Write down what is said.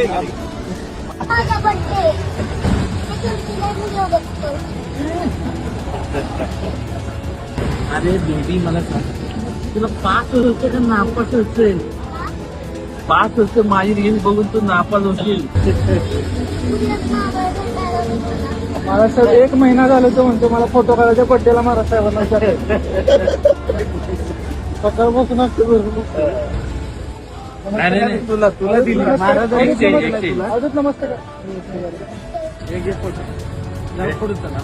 माझा birthday video बघतो. अरे बेबी मला सांग, तुला 5 होते का नापास असेल? 5 होते माझी रील बघून तू नापास होशील. मला सर 1 महिना झाला तो म्हणतो मला फोटो काढायच्या बड्डेला महाराज साहेबांना सकाळपासून असते नाही तुला दिली महाराज. अजून नमस्ते का एक फोटो पुढे चला.